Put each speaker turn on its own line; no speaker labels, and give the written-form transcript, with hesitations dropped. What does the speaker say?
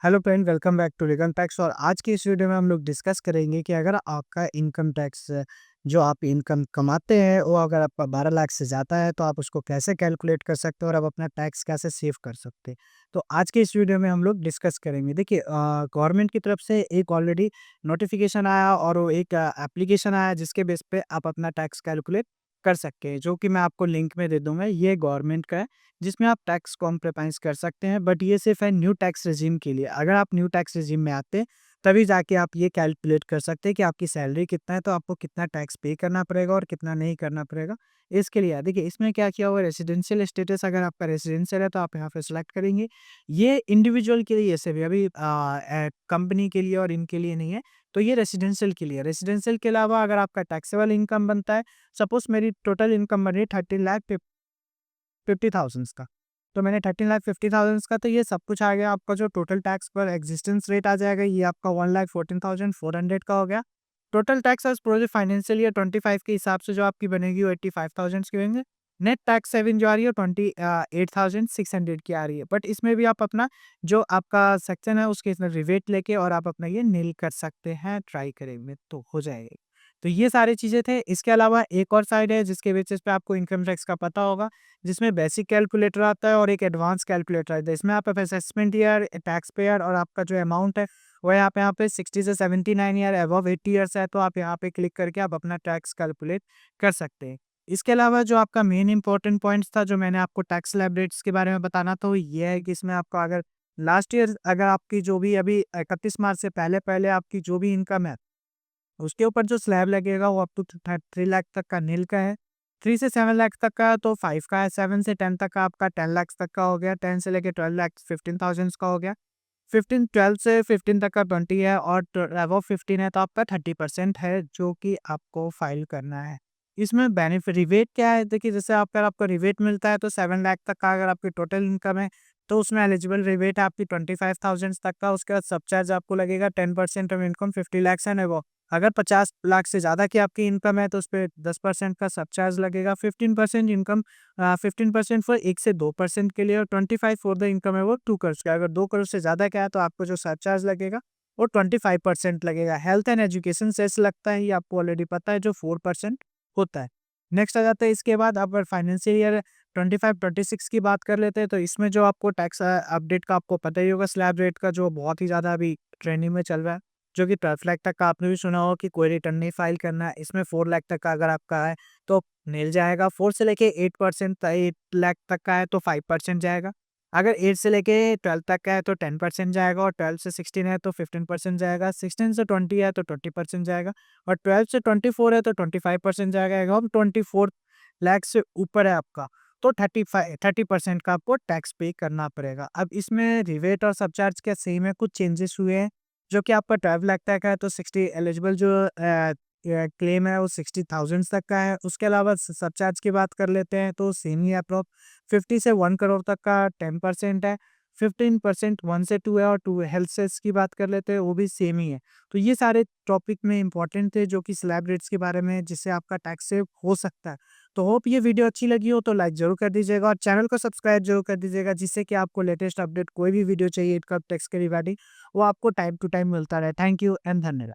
Hello friend, welcome back to legal tax. और आज की इस वीडियो में हम लोग डिस्कस करेंगे कि अगर आपका इनकम टैक्स जो आप इनकम कमाते हैं वो अगर आपका 12 लाख से ज़्यादा है तो आप उसको कैसे कैलकुलेट कर सकते हैं और आप अपना टैक्स कैसे सेव कर सकते हैं। तो आज के इस वीडियो में हम लोग डिस्कस करेंगे। देखिए, गवर्नमेंट की तरफ से एक ऑलरेडी नोटिफिकेशन आया और वो एक एप्लीकेशन आया जिसके बेस पे आप अपना टैक्स कैलकुलेट कर सकते हैं, जो कि मैं आपको लिंक में दे दूंगा। ये गवर्नमेंट का है जिसमें आप टैक्स कॉम्प्रोमाइज़ कर सकते हैं, बट ये सिर्फ़ है न्यू टैक्स रेजिम के लिए। अगर आप न्यू टैक्स रेजिम में आते हैं, तभी जाके आप ये कैलकुलेट कर सकते हैं कि आपकी सैलरी कितना है, तो आपको कितना टैक्स पे करना पड़ेगा और कितना नहीं करना पड़ेगा। इसके लिए देखिए, इसमें क्या किया हुआ है, रेजिडेंशियल स्टेटस अगर आपका रेजिडेंशियल है, तो आप यहाँ पे सेलेक्ट करेंगे। ये इंडिविजुअल के लिए ऐसे भी अभी कंपनी के लिए और इनके लिए नहीं है, तो ये रेजिडेंशियल के लिए है। रेजिडेंशियल के अलावा अगर आपका टैक्सेबल इनकम बनता है, सपोज़ मेरी टोटल इनकम बन रही है 13,50,000 का। तो मैंने 13,50,000 का, तो ये सब कुछ आ गया। आपका जो टोटल टैक्स पर एक्जिस्टेंस रेट आ जाएगा, ये आपका 1,14,400 का हो गया। Total tax as per financial year 25 के हिसाब से जो आपकी बनेगी वो 85,000 की बनेंगे। नेट टैक्स सेविंग जो आ रही है 28,600 की आ रही है। बट इसमें भी आप अपना जो आपका सेक्शन है उसके इसमें रिबेट लेके और आप अपना ये नील कर सकते हैं, ट्राई करेंगे तो हो जाएगा। तो ये सारी चीज़ें थे। इसके अलावा एक और साइड है जिसके बेसिस पे आपको इनकम टैक्स का पता होगा, जिसमें बेसिक कैलकुलेटर आता है और एक एडवांस कैलकुलेटर आता है। इसमें आप असेसमेंट ईयर, टैक्स पेयर और आपका जो अमाउंट है वो यहाँ पे 60 से 79 ईयर, अबव 80 ईयर्स है, तो आप यहाँ पे क्लिक करके आप अपना टैक्स कैलकुलेट कर सकते हैं। इसके अलावा जो आपका मेन इंपॉर्टेंट पॉइंट्स था जो मैंने आपको टैक्स स्लैब रेट्स के बारे में बताना था, वो ये है कि इसमें आपका अगर लास्ट ईयर अगर आपकी जो भी अभी 31 मार्च से पहले आपकी जो भी इनकम है, उसके ऊपर जो स्लैब लगेगा वो अप टू 3 लाख तक का नील का है। 3 से 7 लाख तक का तो 5 का है। 7 से 10 तक का आपका 10 लाख तक का हो गया। 10 से लेके 12 लाख 15,000 का हो गया। 12 से 15 तक का 20 है और अबव 15 है तो आपका 30% है जो कि आपको फाइल करना है। इसमें बेनिफिट रिबेट क्या है? देखिए, जैसे आप अगर आपको रिबेट मिलता है तो 7 लाख तक का अगर आपकी टोटल इनकम है तो उसमें एलिजिबल रिबेट है आपकी 25,000 तक का। उसके बाद सब चार्ज आपको लगेगा 10% of income 50 lakh and above. अगर 50 लाख से ज़्यादा की आपकी इनकम है तो उसपे 10% का सरचार्ज लगेगा। 15% इनकम 15% फॉर 1 से 2% के लिए और 25 फॉर द इनकम है वो 2 करोड़ का। अगर 2 करोड़ से ज़्यादा का है तो आपको जो सरचार्ज लगेगा वो 25% लगेगा। हेल्थ एंड एजुकेशन सेस लगता है, ये आपको ऑलरेडी पता है, जो 4% होता है। नेक्स्ट आ जाता है इसके बाद अगर फाइनेंशियल ईयर 25-26 की बात कर लेते हैं, तो इसमें जो आपको टैक्स अपडेट का आपको पता ही होगा, स्लैब रेट का जो बहुत ही ज़्यादा अभी ट्रेंडिंग में चल रहा है, जो कि 12 लाख तक का आपने भी सुना होगा कि कोई रिटर्न नहीं फाइल करना है। इसमें 4 लाख तक का अगर आपका है तो मिल जाएगा। 4 से लेके 8% 8 लाख तक का है तो 5% जाएगा। अगर 8 से लेके 12 तक का है तो 10% जाएगा और 12 से 16 है तो 15% जाएगा। 16 से 20 है तो 20% जाएगा और 12 से 24 है तो 25% जाएगा। अब 24 लाख से ऊपर है आपका तो 30% का आपको टैक्स पे करना पड़ेगा। अब इसमें रिबेट और सरचार्ज क्या सेम है? कुछ चेंजेस हुए हैं, जो कि आपका 12 लाख तक है तो 60 एलिजिबल जो क्लेम है वो 60,000 तक का है। उसके अलावा सरचार्ज की बात कर लेते हैं तो सेम ही अप्रोक्स 50 से 1 करोड़ तक का 10% है। 15% 1 से 2 है और 2 हेल्थ सेस की बात कर लेते हैं, वो भी सेम ही है। तो ये सारे टॉपिक में इंपॉर्टेंट थे जो कि स्लैब रेट्स के बारे में, जिससे आपका टैक्स सेव हो सकता है। तो होप ये वीडियो अच्छी लगी हो तो लाइक ज़रूर कर दीजिएगा और चैनल को सब्सक्राइब ज़रूर कर दीजिएगा, जिससे कि आपको लेटेस्ट अपडेट कोई भी वीडियो चाहिए इनकम टैक्स के रिगार्डिंग, वो आपको टाइम टू टाइम मिलता रहे। थैंक यू एंड धन्यवाद।